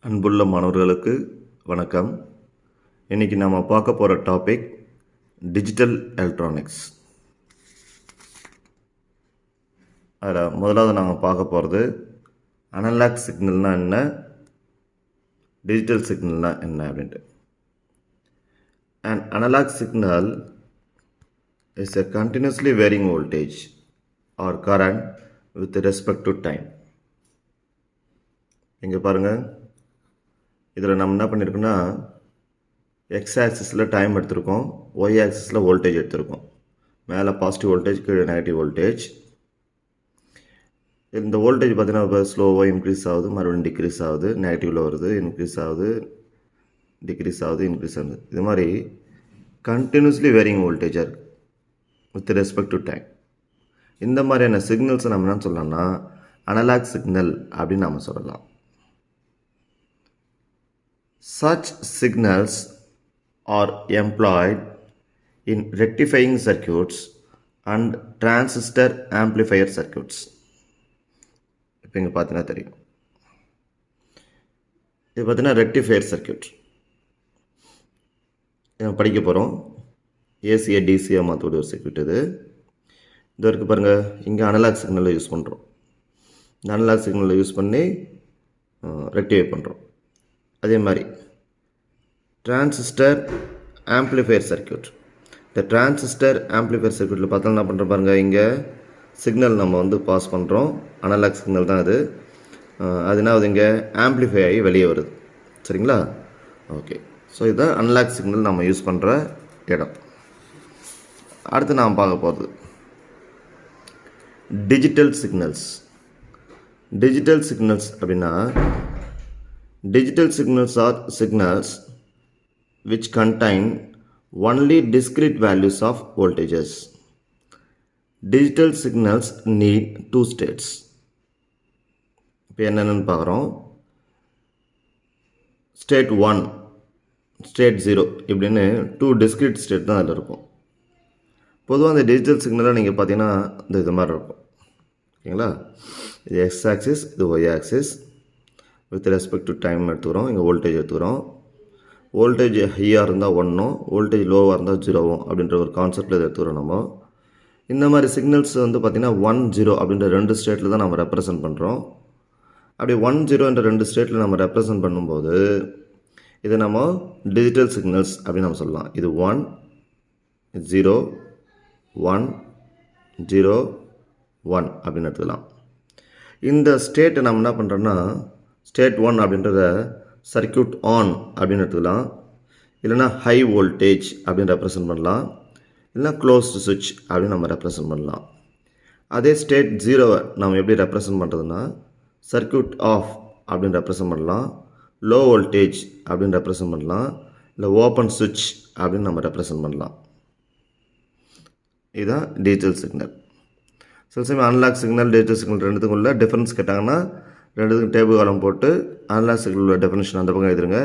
அன்புள்ள மாணவர்களுக்கு வணக்கம். இன்றைக்கி நம்ம பார்க்க போகிற டாபிக் டிஜிட்டல் எலக்ட்ரானிக்ஸ். அதில் முதலாவது நாங்கள் பார்க்க போகிறது அனலாக் சிக்னல்னால் என்ன, டிஜிட்டல் சிக்னல்னால் என்ன அப்படின்ட்டு. An analog signal is a continuously varying voltage or current with respect to time. இங்கே பாருங்கள், இதில் நம்ம என்ன பண்ணியிருக்கோன்னா எக்ஸ் ஆக்சிஸில் டைம் எடுத்திருக்கோம், ஒய் ஆக்சிஸில் வோல்டேஜ் எடுத்திருக்கோம். மேலே பாசிட்டிவ் வோல்டேஜ், கீழே நெகட்டிவ் வோல்டேஜ். இந்த வோல்டேஜ் பார்த்தீங்கன்னா இப்போ ஸ்லோவாக இன்க்ரீஸ் ஆகுது, மறுபடியும் டிக்ரீஸ் ஆகுது, நெகட்டிவில் வருது, இன்க்ரீஸ் ஆகுது, டிக்ரீஸ் ஆகுது, இன்க்ரீஸ் ஆகுது. இது மாதிரி கண்டினியூஸ்லி வேரிங் வோல்டேஜாக இருக்குது வித் ரெஸ்பெக்ட் டு டைம். இந்த மாதிரியான சிக்னல்ஸை நம்ம என்ன சொல்லலாம்னா அனலாக் சிக்னல் அப்படின்னு நம்ம சொல்லலாம். Such signals are employed in rectifying circuits and transistor amplifier circuits. இப்போ இங்கே பார்த்தீங்கன்னா தெரியும், இது பார்த்தீங்கன்னா ரெக்டிஃபையர் சர்க்கியூட் படிக்க போகிறோம். ஏசியை டிசியாக மாற்றக்கூடிய ஒரு சர்க்கியூட் இது. இது வரைக்கும் பாருங்கள், இங்கே அனலாக் சிக்னலை யூஸ் பண்ணுறோம். இந்த அனலாக் சிக்னலை யூஸ் பண்ணி ரெக்டிஃபை பண்ணுறோம். அதே மாதிரி டிரான்சிஸ்டர் ஆம்ப்ளிஃபையர் சர்க்கியூட். இந்த டிரான்சிஸ்டர் ஆம்ப்ளிஃபையர் சர்க்கியூட்டில் பார்த்தா என்ன பண்ணுறோம் பாருங்கள், இங்கே சிக்னல் நம்ம பாஸ் பண்ணுறோம். அனலாக் சிக்னல் தான் அது. அது என்ன ஆகுது, இங்கே ஆம்ப்ளிஃபை ஆகி வெளியே வருது. சரிங்களா? ஓகே. ஸோ இதுதான் அனலாக் சிக்னல் நம்ம யூஸ் பண்ணுற இடம். அடுத்து நாம் பார்க்க போகிறது டிஜிட்டல் சிக்னல்ஸ். டிஜிட்டல் சிக்னல்ஸ் அப்படின்னா digital signals are signals which contain only discrete values of voltages. Digital signals need two states. இப்போ என்னென்னு பார்க்குறோம். ஸ்டேட் 1, ஸ்டேட் 0 இப்படின்னு 2 discrete ஸ்டேட் தான் அதில் இருக்கும். பொதுவாக அந்த டிஜிட்டல் சிக்னலாக நீங்கள் பார்த்தீங்கன்னா இது மாதிரி இருக்கும். ஓகேங்களா? இது எக்ஸ் ஆக்சிஸ், இது Y axis. With respect to time எடுத்துக்கிறோம். இங்கே வோல்டேஜ் எடுத்துக்கிறோம். வோல்டேஜ் ஹையாக இருந்தால் 1ம், வோல்டேஜ் லோவாக இருந்தால் 0வும் அப்படின்ற ஒரு கான்செப்டில் இதை எடுத்துக்கிறோம். நம்ம இந்த மாதிரி சிக்னல்ஸ் பார்த்திங்கன்னா 1, 0 அப்படின்ற 2 ஸ்டேட்டில் தான் நம்ம ரெப்ரசன்ட் பண்ணுறோம். அப்படி 1, 0 என்ற 2 ஸ்டேட்டில் நம்ம ரெப்ரசன்ட் பண்ணும்போது இதை நம்ம டிஜிட்டல் சிக்னல்ஸ் அப்படின்னு நம்ம சொல்லலாம். இது 1, 0, 1, 0, 1 அப்படின்னு எடுத்துக்கலாம். இந்த ஸ்டேட்டை நம்ம என்ன பண்ணுறோன்னா ஸ்டேட் 1 அப்படின்றத சர்க்கியூட் ஆன் அப்படின்னு எடுத்துக்கலாம். இல்லைனா ஹை வோல்டேஜ் அப்படின்னு ரெப்ரசன்ட் பண்ணலாம். இல்லைனா க்ளோஸ்டு சுவிட்ச் அப்படின்னு நம்ம ரெப்ரசன்ட் பண்ணலாம். அதே ஸ்டேட் 0வை நம்ம எப்படி ரெப்ரசன்ட் பண்ணுறதுன்னா சர்க்கியூட் ஆஃப் அப்படின்னு ரெப்ரசன்ட் பண்ணலாம். லோ வோல்டேஜ் அப்படின்னு ரெப்ரசன்ட் பண்ணலாம். இல்லை ஓப்பன் சுவிட்ச் அப்படின்னு நம்ம ரெப்ரசன்ட் பண்ணலாம். இதுதான் டிஜிட்டல் சிக்னல். சில சமயம் அனலாக் சிக்னல், டிஜிட்டல் சிக்னல் ரெண்டுத்துக்குள்ள டிஃப்ரென்ஸ் கேட்டாங்கன்னா ரெண்டுத்துக்கும் டேபிள் காலம் போட்டு அனலாக் சிக்னலோட டெஃபினிஷன் அந்த பக்கம் எழுதுருங்க,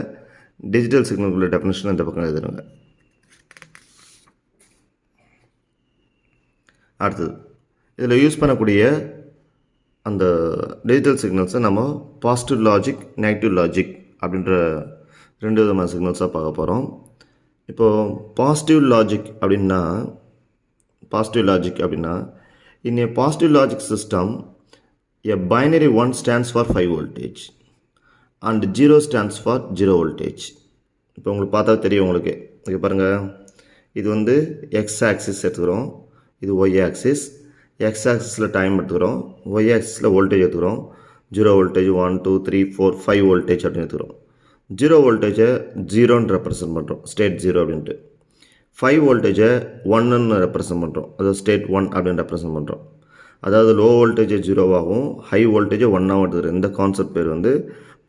டிஜிட்டல் சிக்னலுக்குள்ள டெஃபினிஷன் அந்த பக்கம் எழுதுருங்க. அடுத்தது இதில் யூஸ் பண்ணக்கூடிய அந்த டிஜிட்டல் சிக்னல்ஸை நம்ம பாசிட்டிவ் லாஜிக், நெகட்டிவ் லாஜிக் அப்படின்ற 2 விதமான சிக்னல்ஸாக பார்க்க போகிறோம். இப்போது பாசிட்டிவ் லாஜிக் அப்படின்னா in a positive logic system a binary 1 stands for 5 voltage and 0 stands for 0 voltage. இப்போ உங்களுக்கு பார்த்தா தெரியும். உங்களுக்கு இங்கே பாருங்கள், இது எக்ஸ் ஆக்சிஸ் எடுத்துக்கிறோம், இது ஒய் ஆக்சிஸ். எக்ஸ் ஆக்சிஸில் டைம் எடுத்துக்கிறோம், ஒய் ஆக்சிஸில் வோல்டேஜ் எடுத்துக்கிறோம். 0 வோல்டேஜ் 1, 2, 3, 4, 5 வோல்டேஜ் அப்படின்னு எடுத்துக்கிறோம். 0 வோல்டேஜை 0ன்னு ரெப்ரசன்ட் பண்ணுறோம், ஸ்டேட் 0 அப்படின்ட்டு. 5 வோல்டேஜை 1ன்னு ரெப்ரசன்ட் பண்ணுறோம், அதாவது ஸ்டேட் 1 அப்படின்னு ரெப்ரசன்ட் பண்ணுறோம். அதாவது லோ வோல்டேஜை 0வாகவும் ஹை வோல்டேஜை 1ஆகவும் எடுத்துக்கிறோம். இந்த கான்செப்ட் பேர்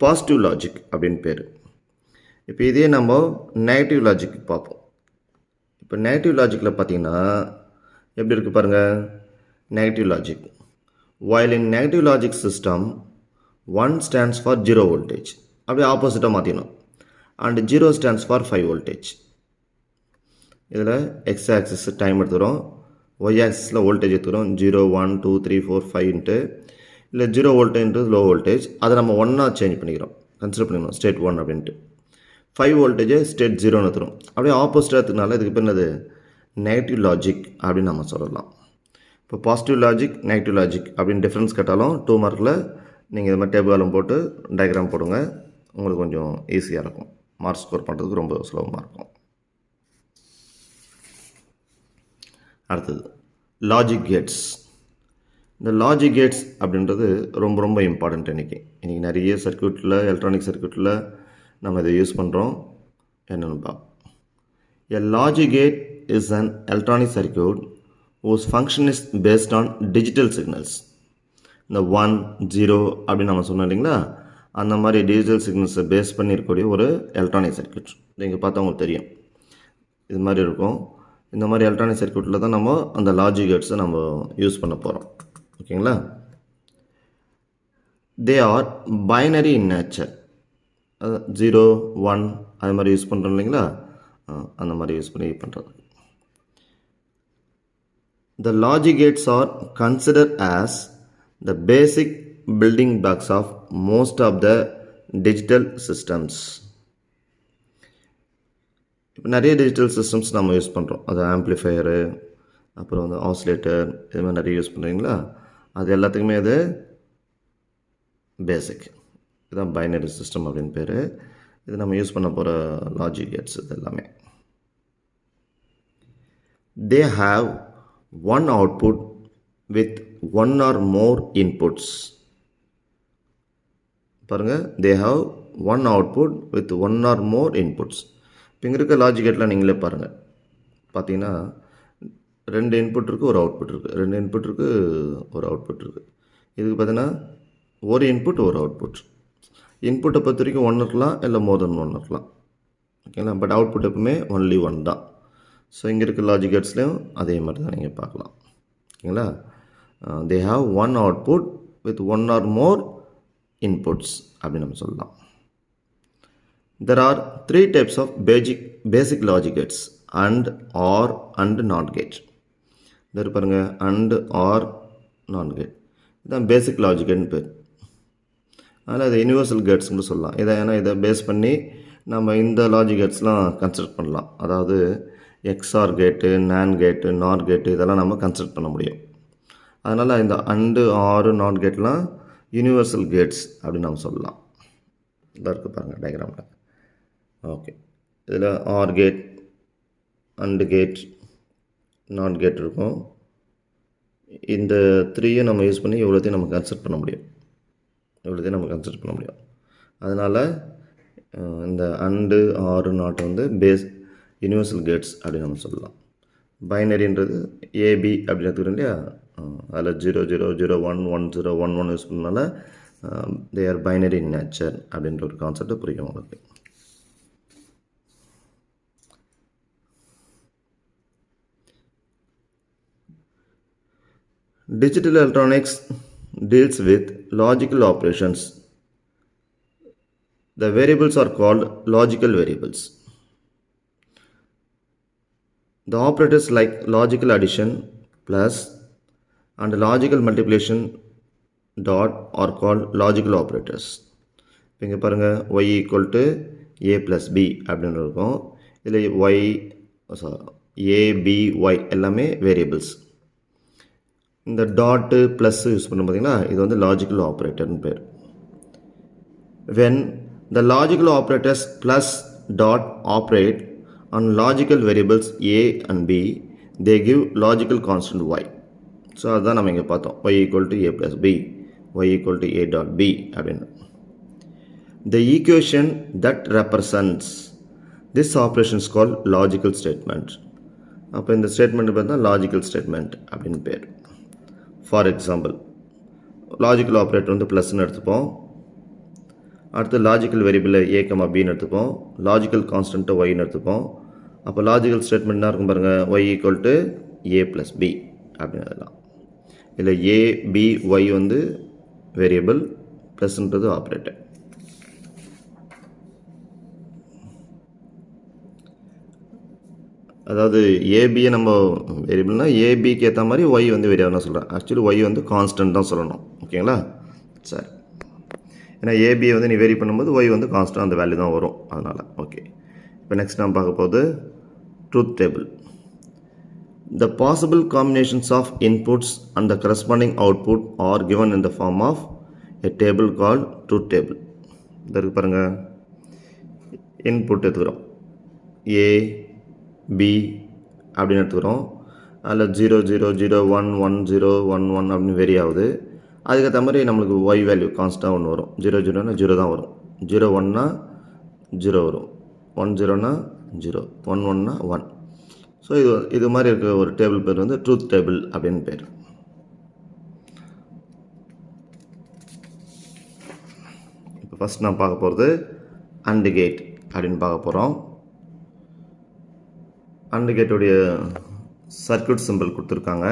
பாசிட்டிவ் லாஜிக் அப்படின்னு பேர். இப்போ இதே நம்ம நெகட்டிவ் லாஜிக் பார்ப்போம். இப்போ நெகட்டிவ் லாஜிக்கில் பார்த்தீங்கன்னா எப்படி இருக்குது பாருங்கள். Negative logic, while in negative logic system 1 stands for 0 voltage, அப்படியே ஆப்போசிட்டாக மாற்றிக்கணும். And 0 stands for 5 voltage. இதில் எக்ஸ் ஆக்சிஸ் டைம் எடுத்துக்கிறோம், ஒய் ஆக்சிஸில் வோல்டேஜ் எடுத்துக்கிறோம். 0, 1, 2, 3, 4, 5ன்ட்டு இல்லை 0 வோல்டேஜ்ன்றது லோ வோல்டேஜ், அதை நம்ம 1ஆக சேஞ்ச் பண்ணிக்கிறோம். கன்சிடர் பண்ணிக்கணும் ஸ்டேட் 1 அப்படின்ட்டு. 5 வோல்டேஜ் ஸ்டேட் 0ன்னு எடுத்துரும். அப்படியே ஆப்போசிட்டாக எடுத்துக்கனால இதுக்கு பேர் என்னது நெகட்டிவ் லாஜிக் அப்படின்னு நம்ம சொல்லலாம். இப்போ பாசிட்டிவ் லாஜிக் நெகட்டிவ் லாஜிக் அப்படின்னு டிஃப்ரென்ஸ் கேட்டாலும் 2 மார்க்கில் நீங்கள் இது மாதிரி டேபிள் காலம் போட்டு டயக்ராம் போடுங்க, உங்களுக்கு கொஞ்சம் ஈஸியாக இருக்கும். மார்க் ஸ்கோர் பண்ணுறதுக்கு ரொம்ப சுலபமாக இருக்கும். அடுத்தது லாஜிக் கேட்ஸ். இந்த லாஜிக் கேட்ஸ் அப்படின்றது ரொம்ப ரொம்ப இம்பார்ட்டண்ட். இன்றைக்கி நிறைய சர்க்யூட்டில் எலக்ட்ரானிக் சர்க்யூட்டில் நம்ம இதை யூஸ் பண்ணுறோம். என்னென்னு பார்ப்போம். A logic gate is an electronic circuit whose function is based on digital signals. இந்த 1 0 அப்படின்னு நம்ம சொன்னோம் இல்லைங்களா, அந்த மாதிரி டிஜிட்டல் சிக்னல்ஸை பேஸ் பண்ணியிருக்கக்கூடிய ஒரு எலக்ட்ரானிக் சர்க்யூட். நீங்கள் பார்த்தா உங்களுக்கு தெரியும் இது மாதிரி இருக்கும். இந்த மாதிரி எலக்ட்ரானிக் சர்க்யூட்டில் தான் நம்ம அந்த லாஜிக் கேட்ஸை நம்ம யூஸ் பண்ண போகிறோம். ஓகேங்களா? They are binary in nature. 0 1 அது மாதிரி யூஸ் பண்ணுறோம் இல்லைங்களா, அந்த மாதிரி யூஸ் பண்ணி பண்ணுறது. The logic gates are considered as the basic building blocks of most of the digital systems. இப்போ நிறைய டிஜிட்டல் சிஸ்டம்ஸ் நம்ம யூஸ் பண்ணுறோம். அது ஆம்ப்ளிஃபையரு, அப்புறம் வந்து ஆசிலேட்டர், இது மாதிரி நிறைய யூஸ் பண்ணுறீங்களா, அது எல்லாத்துக்குமே அது பேசிக். இதுதான் பைனரி சிஸ்டம் அப்படின்னு பேர். இது நம்ம யூஸ் பண்ண போகிற லாஜிக் கேட்ஸ் இது எல்லாமே. They have one output with one or more inputs. பாருங்க, they have one output with one or more inputs. இப்போ இங்கே இருக்க லாஜிக் கேட்டில் நீங்களே பாருங்கள். பார்த்தீங்கன்னா 2 இன்புட் இருக்குது, ஒரு அவுட்புட் இருக்குது. 2 இன்புட் இருக்குது, ஒரு அவுட்புட் இருக்குது. இதுக்கு பார்த்தீங்கன்னா ஒரு இன்புட் ஒரு அவுட்புட். இன்புட்டை பொறுத்த வரைக்கும் 1 இருக்கலாம், இல்லை மோர் தென் 1 இருக்கலாம். ஓகேங்களா? பட் அவுட்புட் எப்பவுமே ஒன்லி 1 தான். ஸோ இங்கே இருக்க லாஜிக் கேட்ஸ்லையும் அதே மாதிரி தான் நீங்கள் பார்க்கலாம். ஓகேங்களா? They have one output with 1 or more inputs அப்படின்னு நம்ம சொல்லலாம். There are 3 types of basic logic gates: and, or and not gate. இதில் பாருங்கள், அண்ட் ஆர் நாட் கேட், இதுதான் பேசிக் லாஜிக் கேட்னு பேர். அதனால் இது யூனிவர்சல் கேட்ஸ்னு சொல்லலாம். ஏன்னா இதை பேஸ் பண்ணி நம்ம இந்த லாஜிக் கேட்ஸ்லாம் கன்சிடர் பண்ணலாம். அதாவது எக்ஸ்ஆர் கேட்டு, நேன் கேட்டு, நாட் கேட்டு, இதெல்லாம் நம்ம கன்சிடர் பண்ண முடியும். அதனால் இந்த அண்டு ஆறு நாட் கேட்லாம் யூனிவர்சல் கேட்ஸ் அப்படின்னு நம்ம சொல்லலாம். இதாக இருக்குது பாருங்கள் டயக்ராமில். ஓகே, இதில் or gate, and gate, not gate இருக்கும். இந்த 3யும் நம்ம யூஸ் பண்ணி இவ்வளோத்தையும் நம்ம கன்சிடர் பண்ண முடியும். அதனால் இந்த அண்டு ஆறு நாட் வந்து யூனிவர்சல் கேட்ஸ் அப்படின்னு நம்ம சொல்லலாம். பைனரின்றது ஏபி அப்படின்னு எடுத்துக்கிறோம் இல்லையா, அதில் 0 0 0 1 1 0 1 1 யூஸ் பண்ணனால they are binary in nature அப்படின்ற ஒரு கான்செப்டை புரியும் உங்களுக்கு. Digital electronics deals with logical operations. The variables are called logical variables. The operators like logical addition, plus, and logical multiplication dot are called logical operators. இங்கே பாருங்கள், y equal to a plus b அப்படின்னு இருக்கும். இதில் a, b, y எல்லாமே variables. இந்த tattoo plus use பண்ண பார்த்தீங்கன்னா இது வந்து லாஜிக்கல் ஆப்ரேட்டர்னு பேர். When the logical operators plus dot operate on logical variables a and b, they give logical constant y. So அதுதான் நம்ம இங்கே பார்த்தோம், y equal to a plus b, y equal to a dot b அப்படின்னு. The equation that represents this operation is called logical statement. அப்போ இந்த statement பார்த்தா logical statement அப்படின்னு பேர். ஃபார் எக்ஸாம்பிள், லாஜிக்கல் ஆப்ரேட்டர் வந்து ப்ளஸ்ன்னு எடுத்துப்போம். அடுத்து லாஜிக்கல் வேரியபிள் ஏ comma பின்னு எடுத்துப்போம். லாஜிக்கல் கான்ஸ்டன்ட்டை ஒய்ன்னு எடுத்துப்போம். அப்போ லாஜிக்கல் ஸ்டேட்மெண்ட் தான் இருக்கும் பாருங்கள், Y equal to A plus B அப்படின்னு எழுதலாம். இதில் ஏ பி ஒய் வந்து வேரியபிள், ப்ளஸ்ன்றது ஆப்ரேட்டர். அதாவது ஏபியை நம்ம வேரியபிள்னா ஏபிக்கு ஏற்ற மாதிரி ஒய் வந்து வேரியபிள்னு சொல்கிறேன். ஆக்சுவலி ஒய் வந்து கான்ஸ்டன்ட் தான் சொல்லணும். ஓகேங்களா? சரி, ஏன்னா ஏபியை வந்து நீ வேரி பண்ணும்போது ஒய் வந்து கான்ஸ்டன்ட் அந்த வேல்யூ தான் வரும், அதனால். ஓகே, இப்போ நெக்ஸ்ட் நம்ம பார்க்க போகுது truth table. The possible combinations of inputs and the corresponding output are given in the form of a table called truth table. இதற்கு பாருங்க, இன்புட் எடுத்துக்கிறோம், ஏ பி அப்படின்னு எடுத்துக்கிறோம். அதில் 0 0 0 1 1 0 1 1 அப்படின்னு வெரி ஆகுது. அதுக்கேற்ற மாதிரி நம்மளுக்கு ஒய் வேல்யூ கான்ஸ்டாக ஒன்று வரும். 0 0னா 0 தான் வரும், 0 1னா 0 வரும், 1 0னா 0, 1 1னா 1. ஸோ இது மாதிரி இருக்க ஒரு டேபிள் பேர் வந்து ட்ரூத் டேபிள் அப்படின்னு பேர். இப்போ ஃபஸ்ட் நான் பார்க்க போகிறது அண்ட் கேட் அப்படின்னு பார்க்க போகிறோம். அண்ட் கேட்டுடைய சர்க்யூட் சிம்பிள் கொடுத்துருக்காங்க.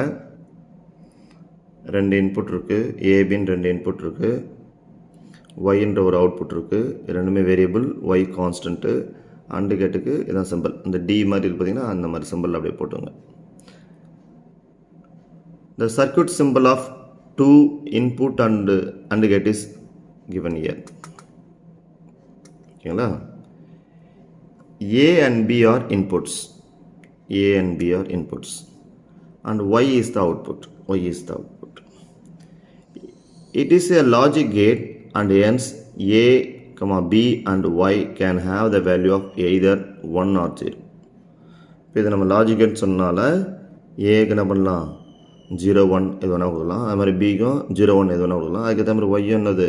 2 இன்புட் இருக்குது, ஏபின்னு 2 இன்புட் இருக்குது, ஒய்ன்ற ஒரு அவுட்புட் இருக்குது. ரெண்டுமே வேரியபிள், ஒய் கான்ஸ்டன்ட்டு. அண்டு கேட்டுக்கு இதான் சிம்பிள், இந்த டி மாதிரி இருக்கு பார்த்தீங்கன்னா அந்த மாதிரி சிம்பிள் அப்படியே போட்டுங்க. The circuit symbol of 2 input and gate is given here. ஓகேங்களா? A and B are inputs. A and B are inputs. And Y is the output. Y is the output. It is a logic gate and hence A, B and Y can have the value of either 1 or 0. இப்போ இது நம்ம logic gate சொன்னால ஏக்கு என்ன பண்ணலாம், 0 1 எது வேணால் கொடுக்கலாம். அது மாதிரி பிக்கும் 0 1 எது வேணால் கொடுக்கலாம். அதுக்கேற்ற மாதிரி ஒய் என்னது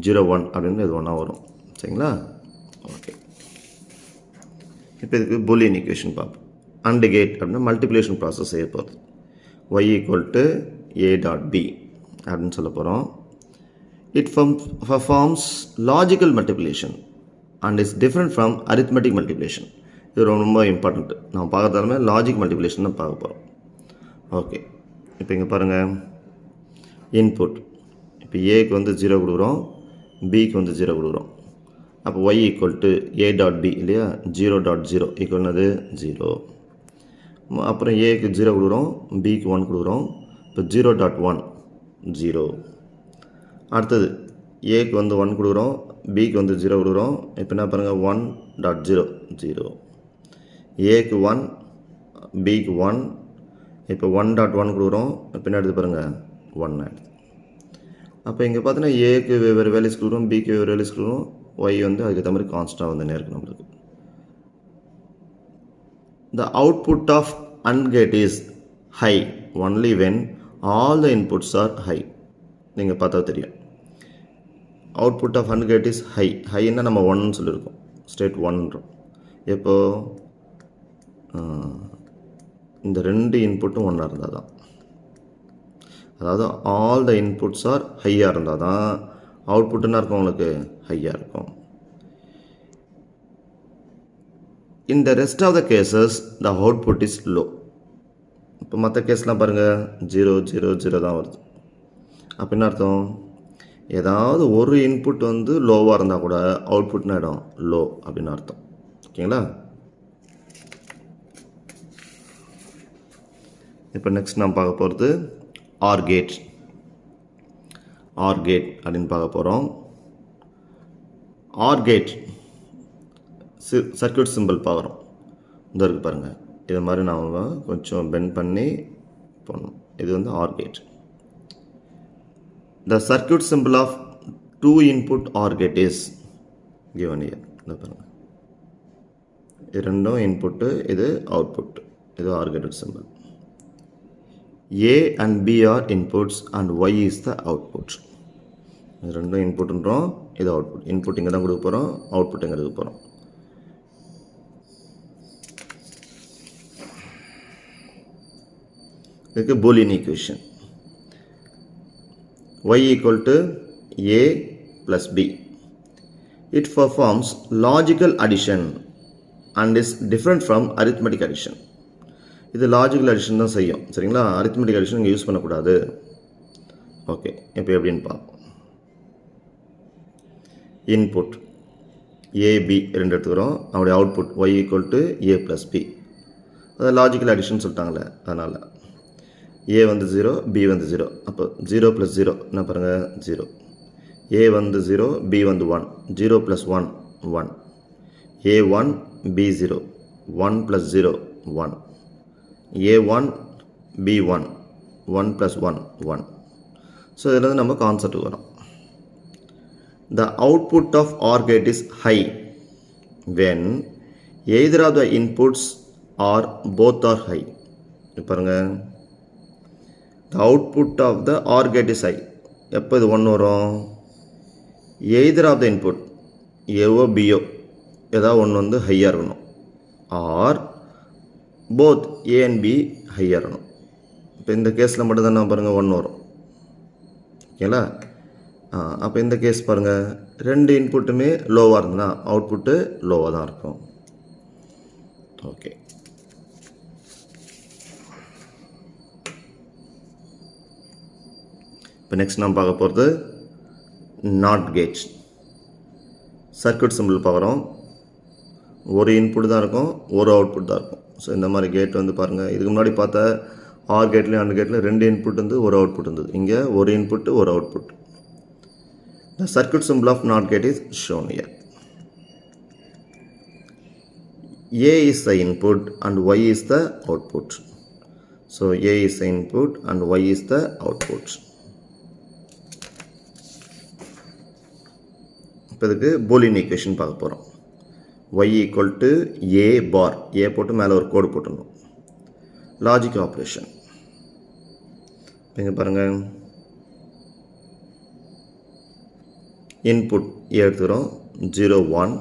0 1 அப்படின்னு எது வேணால் வரும். சரிங்களா? ஓகே, இப்போ இதுக்கு பூலியன் ஈக்குவேஷன் பார்ப்போம். அண்ட் கேட் அப்படின்னா மல்டிப்ளிகேஷன் ப்ராசஸ் செய்ய போகிறது. Y equal to A dot B அப்படின்னு சொல்ல போகிறோம். It performs logical multiplication and is different from arithmetic multiplication. இது ரொம்ப இம்பார்ட்டண்ட். நம்ம பார்க்கறதாலுமே லாஜிக் மல்டிப்ளிகேஷன் தான் பார்க்க போகிறோம். ஓகே, இப்போ இங்கே பாருங்கள், இன்புட் இப்போ ஏக்கு வந்து 0 கொடுக்குறோம், பிக்கு வந்து 0 கொடுக்குறோம். அப்போ Y equal to A dot B இல்லையா, 0.0 ஈக்குவல்னது 0. அப்புறம் ஏக்கு 0 கொடுக்குறோம், பிக்கு 1 கொடுக்குறோம். இப்போ 0.1 0. அடுத்தது ஏக்கு வந்து 1 கொடுக்குறோம், பிக்கு வந்து 0 கொடுக்குறோம். இப்போ என்ன பாருங்கள், 1.0 0. ஏக்கு 1, பிக்கு 1. இப்போ 1.1 கொடுக்குறோம். இப்போ என்ன எடுத்து பாருங்கள், 1 எடுத்து. அப்போ இங்கே பார்த்தீங்கன்னா ஏக்கு வெவ்வேறு வேல்யூஸ் கொடுக்குறோம், பிக்கு வெவ்வேறு வேல்யூஸ் கொடுக்குறோம். ஒய் வந்து அதுக்கேற்ற மாதிரி கான்ஸ்டாக வந்து நேருக்கு நம்மளுக்கு. The output of AND gate is high only when all the inputs are high. நீங்கள் பார்த்தா தெரியும், output of and gate is high. ஹைன்னா நம்ம 1ன்னு சொல்லியிருக்கோம், ஸ்டேட் 1ன்றோம். எப்போ இந்த 2 இன்புட்டும் 1 இருந்தால் தான், அதாவது ஆல் த இன்புட்ஸ் ஆர் ஹையாக இருந்தால் தான் அவுட்புட்டுன்னா இருக்கும் உங்களுக்கு ஹையாக இருக்கும். In the rest of the cases the output is low. இப்போ மற்ற கேஸ்லாம் பாருங்கள் 0 0 0 தான் வருது. அப்படின்னு அர்த்தம், ஏதாவது ஒரு இன்புட் வந்து லோவாக இருந்தால் கூட அவுட்புட்னா இடம் லோ அப்படின்னு அர்த்தம். ஓகேங்களா? இப்போ நெக்ஸ்ட் நம்ம பார்க்க போகிறது ஆர் கேட். ஆர் கேட் அப்படின்னு பார்க்க போகிறோம். ஆர் கேட் சர்க்யூட் சிம்பிள் பார்க்குறோம். இந்த இருக்குது பாருங்கள், இது மாதிரி நாம் கொஞ்சம் பெண்ட் பண்ணி போடணும். இது வந்து or gate. The circuit symbol of 2 input OR gate is given here. இந்த பாருங்க, இது ரெண்டும் இன்புட்டு, இது அவுட்புட், இது OR gate symbol. A and B are inputs and Y is the output. இது ரெண்டும் இன்புட்ன்றோம், இது அவுட்புட். இன்புட் இங்கே தான் கொடுக்க போகிறோம், அவுட்புட் இங்கே கொடுக்க போகிறோம். இதுக்கு Boolean equation. Y equal to A plus B. It performs logical addition and is different from arithmetic addition. இது லாஜிக்கல் அடிஷன் தான் செய்யும். சரிங்களா? அரித்மெட்டிக் அடிஷன் இங்கே யூஸ் பண்ணக்கூடாது. ஓகே, இப்போ எப்படின்னு பார்ப்போம். இன்புட் ஏபி 2 எடுத்துக்கிறோம். அவருடைய output Y equal to A plus B. அது லாஜிக்கல் அடிஷன் சொல்லிட்டாங்களே, அதனால் ஏ வந்து 0, பி வந்து 0. அப்போ 0 + 0 என்ன பாருங்கள் 0. A வந்து 0, B வந்து 1. 0 plus 1, 1. A1, B0. 1 plus 0, 1. A1, B1. 1 plus 1, 1. So இதில் வந்து நம்ம கான்செப்ட் வரும். The output of OR gate is high when either of the inputs or both are high. பாருங்க, the output of the OR gate is high. எப்போ இது 1 வரும்? either of the input, ஏவோ Pio ஏதாவது ஒன்று வந்து ஹையாக இருக்கணும், or both A and B ஹையாக இருக்கணும். இப்போ இந்த கேஸில் மட்டும் தான் பாருங்கள் 1 வரும். ஓகேங்களா? அப்போ இந்த கேஸ் பாருங்கள், ரெண்டு இன்புட்டுமே லோவாக இருந்ததுன்னா அவுட்புட்டு லோவாக தான் இருக்கும். ஓகே, இப்போ நெக்ஸ்ட் நம்ம பார்க்க போகிறது நாட் கேட். சர்க்யூட் சிம்பிள் பார்க்குறோம். ஒரு இன்புட் தான் இருக்கும், ஒரு அவுட்புட் தான் இருக்கும். ஸோ இந்த மாதிரி கேட் வந்து பாருங்கள், இதுக்கு முன்னாடி பார்த்த ஆர் கேட்லேயும் அண்ட் கேட்டில் ரெண்டு இன்புட் வந்து ஒரு அவுட்புட் இருந்தது. இங்கே ஒரு இன்புட்டு ஒரு output. The circuit symbol of NOT gate is shown here. A is the input and Y is the output. So A is the input and Y is the output. இப்போ இதுக்கு Boolean equation பார்க்க போகிறோம். Y equal to A bar. A போட்டு மேலே ஒரு கோடு போட்டுடணும். Logic operation. இங்கே பாருங்கள், இன்புட் ஏ எடுத்துக்கிறோம் 0 1,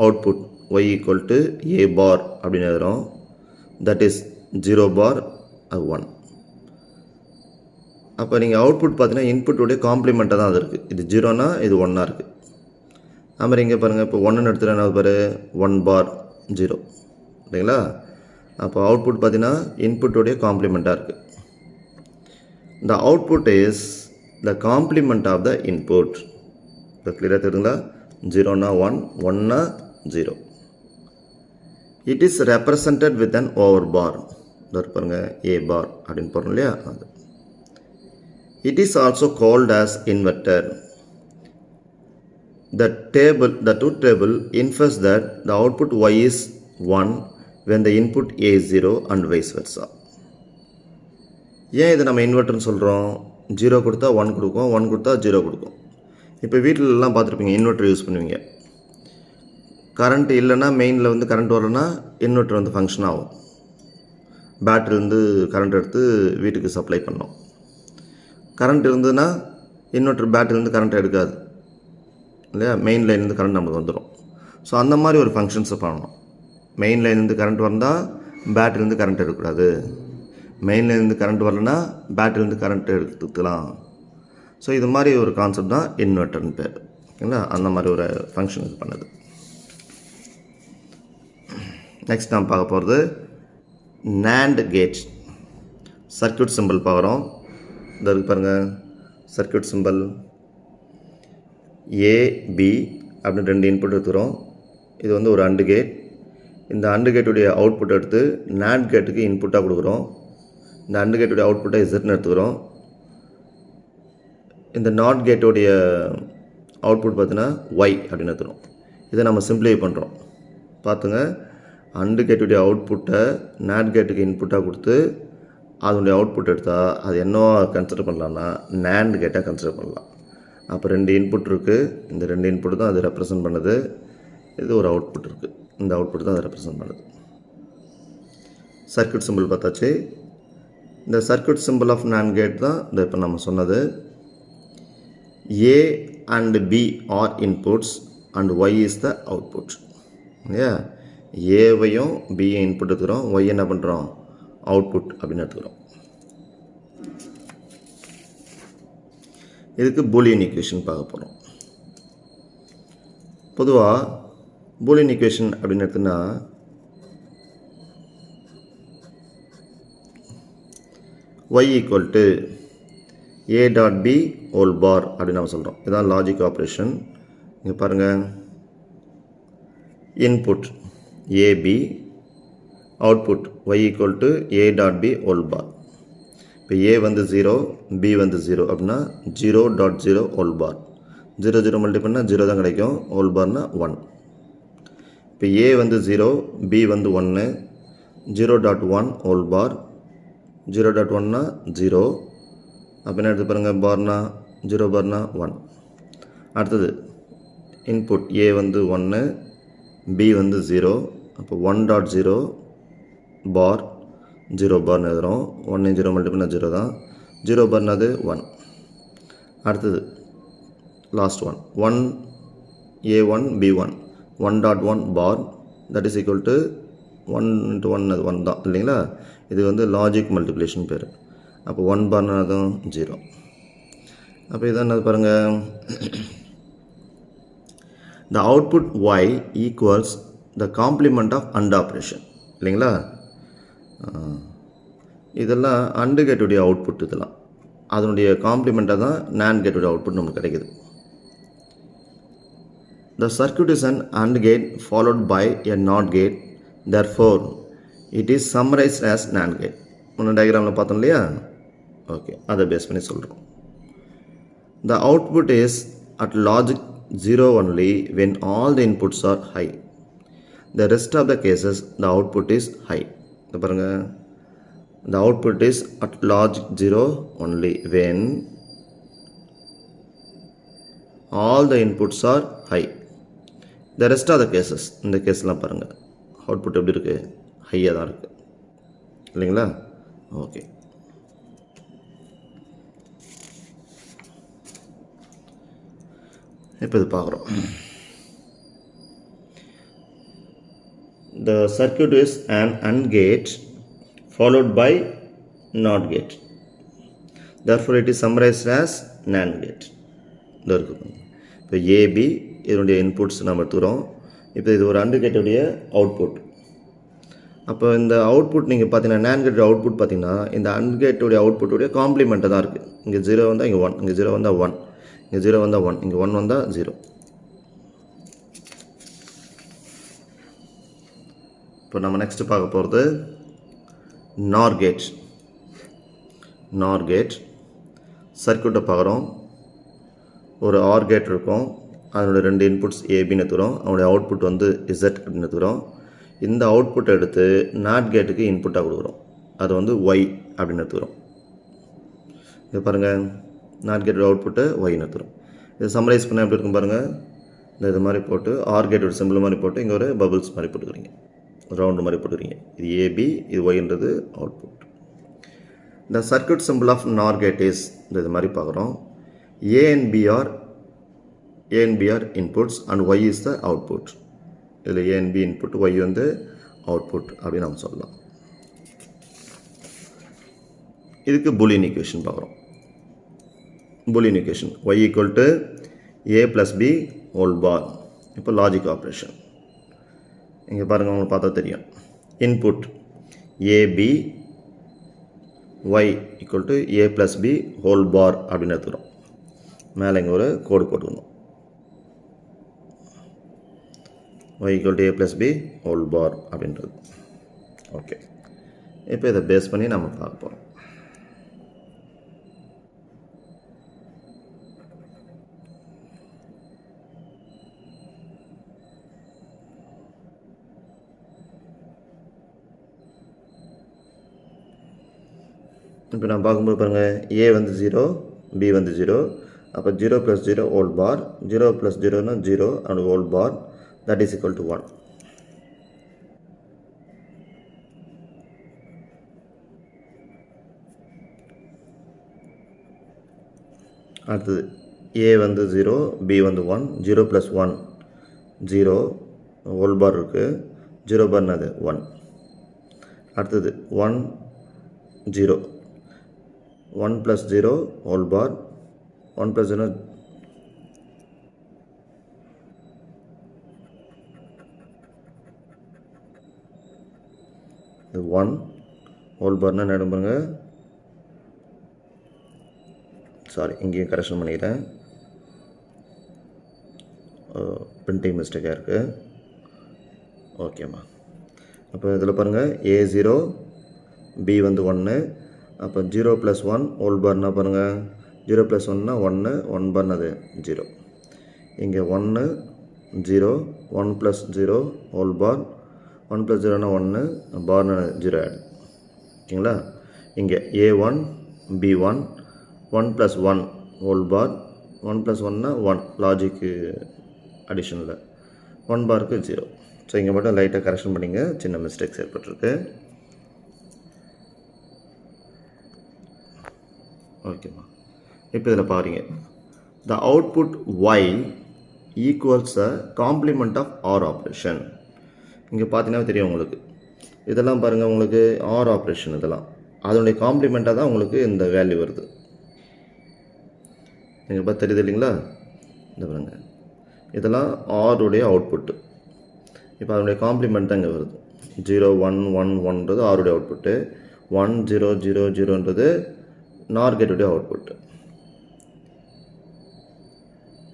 output y equal to a bar அப்படின்னு எழுதுகிறோம். That is 0 bar 1. அப்போ நீங்கள் அவுட்புட் பார்த்தீங்கன்னா இன்புட்டுடைய காம்ப்ளிமெண்ட்டாக தான் அது இருக்குது. இது 0னா இது 1ஆக இருக்குது. அது மாதிரி இங்கே பாருங்கள், இப்போ 1ன்னு எடுத்துகிட்டு என்ன பாரு 1 bar 0 இல்லைங்களா? அப்போ அவுட்புட் பார்த்தீங்கன்னா இன்புட்டுடைய காம்ப்ளிமெண்ட்டாக இருக்குது. The output is the complement of the input. இப்போ கிளியராக தெரியுங்களா? 0னா 1, 1னா 0. It is represented with an over bar. இதற்கு பாருங்க a bar அப்படின்னு போகிறோம் இல்லையா? அது. It is also called as inverter. The truth table infers that the output y is 1 when the input a is 0 and vice versa. ஏன் இதை நம்ம இன்வெர்டர்னு சொல்கிறோம்? 0 கொடுத்தா 1 கொடுக்கும், 1 கொடுத்தா 0 கொடுக்கும். இப்போ வீட்டிலலாம் பார்த்துருப்பீங்க, இன்வெர்டர் யூஸ் பண்ணுவீங்க. கரண்ட் இல்லைன்னா, மெயினில் வந்து கரண்ட் வரலன்னா இன்வெர்டர் வந்து ஃபங்க்ஷன் ஆகும். பேட்டரிலேருந்து கரண்ட் எடுத்து வீட்டுக்கு சப்ளை பண்ணோம். கரண்ட் இருந்ததுன்னா இன்வெர்டர் பேட்டரிலேருந்து கரண்ட் எடுக்காது இல்லையா? மெயின் லைன்லேருந்து கரண்ட் நமக்கு வந்துடும். ஸோ அந்த மாதிரி ஒரு ஃபங்க்ஷன்ஸை பண்ணணும். மெயின் லைன்லேருந்து கரண்ட் வந்தால் பேட்டரிலேருந்து கரண்ட் எடுக்கக்கூடாது, மெயின் லைன்லேருந்து கரண்ட் வரலன்னா பேட்டரிலேருந்து கரண்ட் எடுத்துக்கலாம். ஸோ இது மாதிரி ஒரு கான்செப்ட் தான் இன்வெர்டர்னு பேர். ஓகேங்களா? அந்த மாதிரி ஒரு ஃபங்க்ஷன் இது பண்ணுது. நெக்ஸ்ட் நாம் பார்க்க போகிறது NAND கேட். சர்க்யூட் சிம்பிள் பார்க்குறோம். இதற்கு பாருங்கள், சர்க்யூட் சிம்பிள் AB அப்படின்னு ரெண்டு இன்புட் எடுத்துக்கிறோம். இது வந்து ஒரு AND கேட். இந்த AND கேட்டுடைய அவுட்புட் எடுத்து NAND கேட்டுக்கு இன்புட்டாக கொடுக்குறோம். இந்த AND கேட்டுடைய அவுட்புட்டை Zன்னு எடுத்துக்கிறோம். இந்த நாட் கேட்டோடைய அவுட்புட் பார்த்தீங்கன்னா Y அப்படின்னு எடுத்துகிறோம். இதை நம்ம சிம்பிளிஃபை பண்ணுறோம். பார்த்துங்க, AND கேட்டுடைய அவுட்புட்டை NAND கேட்டுக்கு இன்புட்டாக கொடுத்து அதனுடைய அவுட்புட் எடுத்தால் அது என்னவா கன்சிடர் பண்ணலான்னா NAND கேட்டாக கன்சிடர் பண்ணலாம். அப்போ ரெண்டு இன்புட் இருக்குது, இந்த ரெண்டு இன்புட் தான் அது ரெப்ரசன்ட் பண்ணுது. இது ஒரு அவுட்புட் இருக்குது, இந்த அவுட்புட் தான் அதை ரெப்ரசன்ட் பண்ணுது. சர்க்யூட் சிம்பிள் பார்த்தாச்சு. இந்த circuit symbol of NAND gate தான் இந்த இப்போ நம்ம சொன்னது. A and B are inputs and Y is the output. இல்லையா? ஏவையும் பியை இன்புட் எடுத்துக்கிறோம், ஒய் என்ன பண்ணுறோம் அவுட்புட் அப்படின்னு எடுத்துக்கிறோம். இதுக்கு பூலியன் ஈக்குவேஷன் பார்க்க போகிறோம். பொதுவாக பூலியன் ஈக்குவேஷன் அப்படின்னு எடுத்துன்னா y equal to a dot b whole bar அப்படின்னு நம்ம சொல்கிறோம். இதுதான் லாஜிக் ஆப்ரேஷன். இங்கே பாருங்கள், input ab, output y equal to a dot b whole bar. இப்போ a வந்து 0, b வந்து 0 அப்படின்னா 0.0 whole bar. 0 0 மல்டி பண்ணால் 0 தான் கிடைக்கும். ஹோல் பார்னா 1. இப்போ ஏ வந்து 0, பி வந்து 1, 0.1 ஹோல் பார், 0.1னா 0. அப்போ என்ன எடுத்து பாருங்கள், பார்னா 0 பார்னா 1. அடுத்தது இன்புட் ஏ வந்து 1, பி வந்து 0. அப்போ 1.0 பார் 0 பார்னு எழுதுகிறோம். 1 0 மல்டி பண்ணால் 0 தான். 0 பார்னாது 1. அடுத்தது last one 1 a1 b1 1.1 bar that is equal to 1 into 1 அது 1 தான் இல்லைங்களா. இது வந்து லாஜிக் மல்டிப்ளிகேஷன் பேர். அப்போ 1 பார்னா அதுவும் 0. அப்போ இதான் என்ன பாருங்கள், the output y equals the complement of AND operation இல்லைங்களா. இதெல்லாம் AND கேட்டுடைய அவுட்புட், இதெல்லாம் அதனுடைய காம்ப்ளிமெண்ட்டாக தான் NAND கேட்டுடைய அவுட்புட் நமக்கு கிடைக்குது. The circuit is an AND gate followed by a NOT gate. Therefore, it is summarized as NAND gate. முன்ன டயக்ராமில் பார்த்தோம் இல்லையா. ஓகே, அதை பேஸ் பண்ணி சொல்கிறோம். The output is at logic 0 only when all the inputs are high. The rest of the cases, the output is high. இதை பாருங்கள், the output is at logic 0 only when all the inputs are high. The rest of the cases, இந்த கேஸ்லாம் பாருங்கள் output எப்படி இருக்குது, ஹையாக தான் இருக்குது இல்லைங்களா. ஓகே, இப்போ இது பார்க்குறோம். The circuit is an AND gate followed by NOT gate. Therefore, it is summarized as NAND gate. இது இருக்குது. இப்போ ஏபி இதனுடைய இன்புட்ஸ் நம்ம எடுத்துக்கிறோம். இப்போ இது ஒரு AND கேட்டுடைய அவுட்புட். அப்போ இந்த அவுட்புட் நீங்கள் பார்த்தீங்கன்னா NAND கேட்டுடைய அவுட்புட் பார்த்தீங்கன்னா இந்த AND கேட்டுடைய அவுட்புட்டுடைய காம்ப்ளிமெண்ட்டாக தான் இருக்குது. இங்கே 0 வந்தால் இங்கே 1, இங்கே 0 வந்தால் 1, இங்கே 0 வந்தால் 1, இங்கே 1 வந்தால் 0. இப்போ நம்ம நெக்ஸ்ட் பார்க்க போகிறது NOR கேட். NOR கேட் சர்க்யூட்டை பார்க்குறோம். ஒரு OR கேட் இருக்கும், அதனோட 2 இன்புட்ஸ் ஏபின்னு எடுத்துக்கிறோம், அவனுடைய அவுட்புட் வந்து இசட் அப்படின்னு எடுத்துக்கிறோம். இந்த அவுட்புட்டை எடுத்து NOT கேட்டுக்கு இன்புட்டாக கொடுக்குறோம், அது வந்து ஒய் அப்படின்னு எடுத்துக்கிறோம். இது பாருங்கள், NOT கேட்டோட அவுட்புட்டை ஒய்ன்னு எடுத்துக்கிறோம். இதை சம்மரைஸ் பண்ண எப்படி இருக்கும் பாருங்கள், இது மாதிரி போட்டு ஆர் கேட்டோட சிம்பிள் மாதிரி போட்டு இங்கே ஒரு பபிள்ஸ் மாதிரி போட்டுக்கிறீங்க, ரவுண்டு மாதிரி போட்டுக்கிறீங்க. இது ஏபி, இது ஒய்ன்றது அவுட்புட். இந்த circuit symbol of NOR gate is இது மாதிரி பார்க்குறோம். A and B are inputs and Y is the output. இதில் A and B input, Y வந்து output அப்படின்னு நம்ம சொல்லலாம். இதுக்கு பூலியன் ஈக்குவேஷன் பார்க்குறோம். Boolean equation Y equal to A plus B whole bar. இப்போ லாஜிக் ஆப்ரேஷன் இங்கே பாருங்கள், உங்களுக்கு பார்த்தா தெரியும். Input AB Y equal to A plus B whole bar அப்படின்னு எடுத்துக்கிறோம். மேலே இங்கே ஒரு கோடு போட்டுக்கணும், y equal to a plus b whole bar அப்படின்றது. ஓகே, இப்போ இதை பேஸ் பண்ணி நம்ம பார்க்க போகிறோம். இப்போ நான் பார்க்கும்போது பாருங்கள், a வந்து 0, b வந்து 0. அப்போ 0 + 0 ஹோல் பார், 0 + 0னா 0 and whole bar, that is equal to 1. அடுத்தது a வந்து 0, b வந்து 1, 0 + 1 0 ஹோல் பார் இருக்குது, 0 பார்னா அது 1. அடுத்தது 1 0, 1 + 0 ஹோல் பார், 1 + 0 இது 1 ஹோல் பார்னா என்ன பாருங்க, சாரி இங்கேயும் கரெக்ஷன் பண்ணிக்கிறேன், பிரிண்டிங் மிஸ்டேக்காக இருக்குது. ஓகேம்மா, அப்போ இதில் பாருங்கள் A0 B வந்து 1. அப்போ 0 + 1 ஹோல் பார்னா பாருங்கள், 0 + 1னா 1, 1 பார்னா அது 0. இங்கே 1 0 1 + 0 ஹோல் பார் 1 + 0னா 1 பார்னா 0 ஆட் ஓகேங்களா. இங்கே A1 B1 1 + 1 ஹோல் பார் 1 + 1னா 1 லாஜிக்கு அடிஷனில் 1 பாருக்கு 0. ஸோ இங்கே மட்டும் லைட்டாக கரெக்ஷன் பண்ணிங்க, சின்ன மிஸ்டேக்ஸ் ஏற்பட்டிருக்கு. ஓகேம்மா. இப்போ இதில் பாருங்க, the output y equals a complement of or operation. இங்கே பார்த்தீங்கன்னா தெரியும் உங்களுக்கு, இதெல்லாம் பாருங்கள் உங்களுக்கு ஆர் ஆப்ரேஷன், இதெல்லாம் அதனுடைய காம்ப்ளிமெண்ட்டாக தான் உங்களுக்கு இந்த வேல்யூ வருது. நீங்கள் பார்த்து தெரியுது இல்லைங்களா, இந்த பாருங்க இதெல்லாம் ஆருடைய அவுட்புட்டு. இப்போ அதனுடைய காம்ப்ளிமெண்ட் தான் இங்கே வருது. 0 1 1 1ன்றது ஆருடைய அவுட்புட்டு, 1 0 0 0ன்றது நார் கேட்டுடைய output.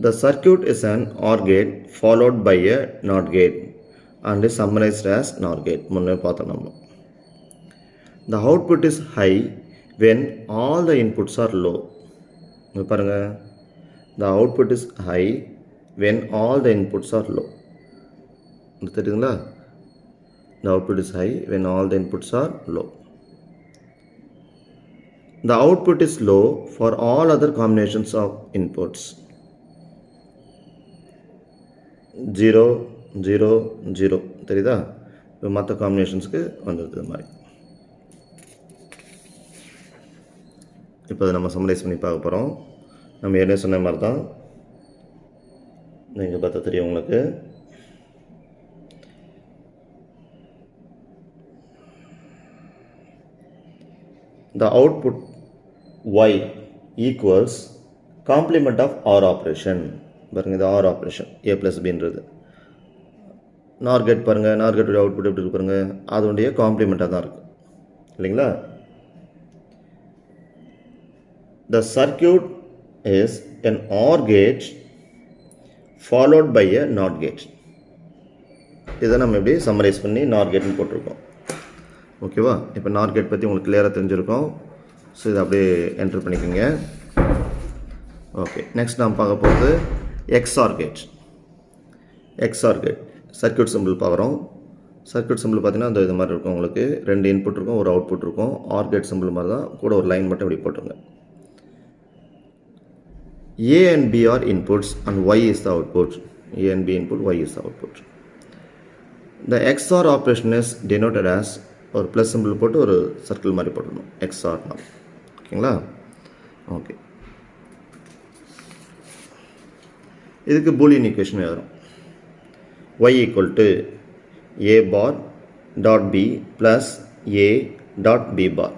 The circuit is an OR gate followed by a NOT gate and is summarized as NOR gate. முன்னே பார்த்தோம் நம்ம. The output is high when all the inputs are low. இங்கே பாருங்கள், the output is high when all the inputs are low. தெரியுதுங்களா, the output is high when all the inputs are low. The output is low for all other combinations of inputs. 0 0 0 தெரியுதா. இப்போ மற்ற காம்பினேஷன்ஸ்க்கு வந்துடுது மாதிரி. இப்போ அதை நம்ம சம்மரைஸ் பண்ணி பார்க்க போகிறோம். நம்ம ஏற்கனவே சொன்ன மாதிரி தான், நீங்கள் பார்த்தா தெரியும் உங்களுக்கு. The output y equals complement of OR operation. பாருங்கள், இது OR operation, a + bன்றது. NOR gate பாருங்கள், நார் கேட்டுடைய அவுட்புட் எப்படி இருக்கு பாருங்கள், அதனுடைய காம்ப்ளிமெண்ட்டாக தான் இருக்குது இல்லைங்களா. The circuit is an OR gate followed by a NOT gate. இதை நம்ம எப்படி சம்மரைஸ் பண்ணி நார் கேட்னு போட்டிருக்கோம். ஓகேவா. இப்போ நார் கேட் பற்றி உங்களுக்கு கிளியராக தெரிஞ்சிருக்கோம். ஸோ இதை அப்படியே என்டர் பண்ணிக்கோங்க. ஓகே, நெக்ஸ்ட் நாம் பார்க்க போகிறது XOR gate. XOR gate circuit symbol பார்க்குறோம். சர்க்யூட் சிம்பிள் பார்த்தீங்கன்னா அந்த இது மாதிரி இருக்கும் உங்களுக்கு. 2 இன்புட் இருக்கும், ஒரு அவுட்புட் இருக்கும். ஆர் கேட் சிம்பிள் மாதிரி தான், கூட ஒரு லைன் மட்டும் இப்படி போட்டுருங்க. A and B are inputs and Y is the output. A and B input, Y is the output. The XOR operation is denoted as ஒரு ப்ளஸ் சிம்பிள் போட்டு ஒரு சர்க்கிள் மாதிரி போட்டுடணும், XOR. ஓகேங்களா. ஓகே, இதுக்கு பூலியன் ஈக்குவேஷன் எழுதுறோம். y = a bar dot B plus a dot B bar.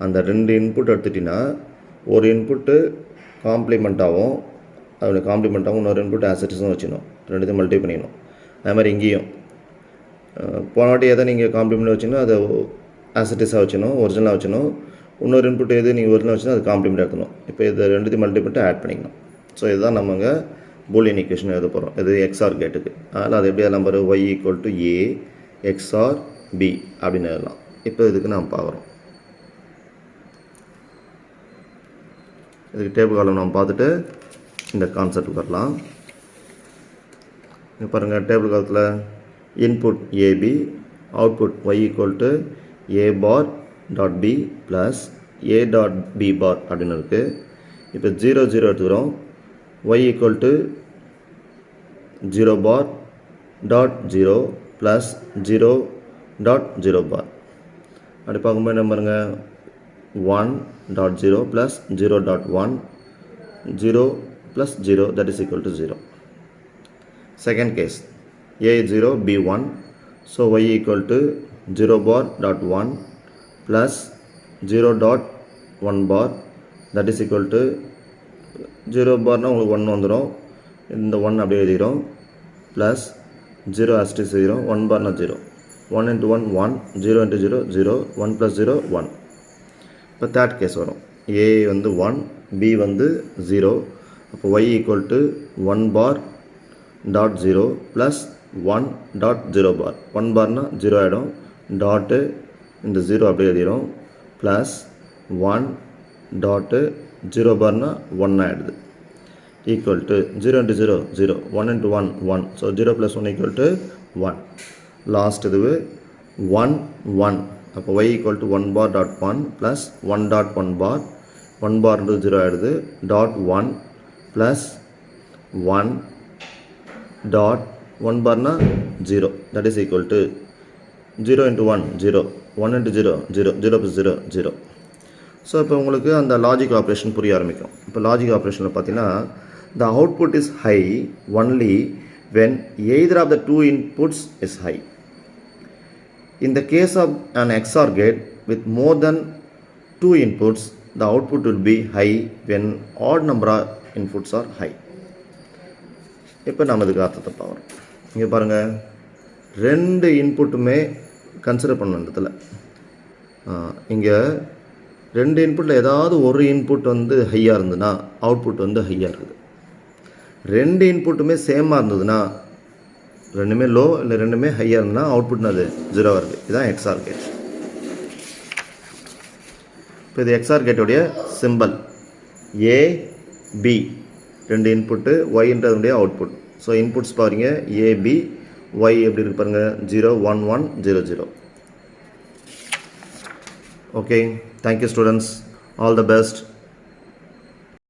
அந்த 2 input எடுத்துட்டிங்கன்னா ஒரு இன்புட்டு காம்ப்ளிமெண்ட்டாகவும் அதோடைய காம்ப்ளிமெண்ட்டாகவும் இன்னொரு இன்புட் ஆசிட்டிஸும் வச்சுக்கணும், 2 மல்டிப்ளை பண்ணிக்கணும். அது மாதிரி இங்கேயும் போன வாட்டி எதை நீங்கள் காம்ப்ளிமெண்ட் வச்சுன்னா அதை ஆசிட்டிஸாக வச்சுக்கணும், ஒரிஜினலாக வச்சுக்கணும். இன்னொரு இன்புட் எது நீங்கள் ஒரிஜினல் வச்சுன்னா அது காம்ப்ளிமெண்ட் எடுக்கணும். இப்போ இது 2 மல்டிப்ளை பண்ணிட்டு ஆட் பண்ணிக்கணும். ஸோ இதுதான் நம்ம பூலியன் ஈக்குவேஷன் எழுத போகிறோம், இது XOR கேட்டுக்கு. அதனால் அது எப்படி number y = a XOR b அப்படின்னு எழுதலாம். இப்போ இதுக்கு நாம் பார்க்குறோம். இதுக்கு டேபிள் காலம் நம்ம பார்த்துட்டு இந்த கான்செப்ட் வரலாம். இங்கே பாருங்கள், டேபிள் காலத்தில் input AB, output y = a bar dot b plus a dot b bar அப்படின்னு இருக்குது. இப்போ 0 0 எடுத்துக்கிறோம். y = 0 bar dot 0 plus 0 dot 0 bar. அப்படி பார்க்கும்போது என்ன பாருங்கள், 1 dot 0 plus 0 dot 1 0 plus 0 that is equal to 0. Second case, a 0 b 1. So y = 0 bar dot 1 plus 0 dot 1 bar that is equal to 0 barனா உங்களுக்கு 1 வந்துடும். இந்த 1 அப்படியே எழுதிக்கிறோம். ப்ளஸ் 0 ஆஸ்டிஸ் எழுதிக்கிறோம். 1 barனா 0. 1 into 1 1, 0 into 0 0, 1 plus 0 1. இப்போ தேர்ட் கேஸ் வரும். a வந்து 1, b வந்து 0. அப்போ y = 1 bar dot 0 plus 1 dot 0 பார். 1 பார்னால் 0 ஆகிடும், டாட்டு இந்த 0 அப்படியே எழுதிடும், ப்ளஸ் 1 டாட்டு 0 பார்னால் 1 ஆகிடுது. equal to 0 into 0, 0, 1 into 1, 1. So 0 plus 1 equal to 1. Last இது 1, 1. அப்போ y equal to 1 bar dot 1 plus 1 dot 1 bar. 1 bar into 0 ஆயிடுது. Dot 1 plus 1 dot 1 bar na 0. That is equal to 0 into 1, 0. 1 into 0, 0. 0 plus 0, 0. So இப்போ உங்களுக்கு அந்த logic operation புரிய ஆரம்பிக்கும். இப்போ logic ஆப்ரேஷனில் பார்த்தீங்கன்னா the output is high only when either of the two inputs is high. In the case of an XOR gate with more than two inputs, the output will be high when odd number of inputs are high. இப்போ நம்ம இதுக்கு அர்த்தத்தை பார்க்குறோம். இங்கே பாருங்கள், ரெண்டு இன்புட்டுமே consider பண்ண இடத்துல இங்கே ரெண்டு இன்புட்டில் ஏதாவது ஒரு இன்புட் வந்து ஹையாக இருந்ததுன்னா அவுட்புட் வந்து ஹையாக இருக்குது. ரெண்டு இன்புட்டுமே சேமாக இருந்ததுன்னா, ரெண்டுமே லோ இல்லை ரெண்டுமே ஹையாக இருந்ததுன்னா அவுட்புட்னா அது ஜீரோவாக இருக்குது. இதுதான் எக்ஸ்ஆர் கேட். இப்போ இது எக்ஸ்ஆர் கேட்டோடைய சிம்பல் ஏ பி, ரெண்டு இன்புட்டு, ஒய்ன்றதுடைய அவுட்புட். ஸோ இன்புட்ஸ் பாருங்க ஏபி, ஒய் எப்படி இருக்கு பாருங்க, 0 1 1 0 0. Okay, thank you students, all the best.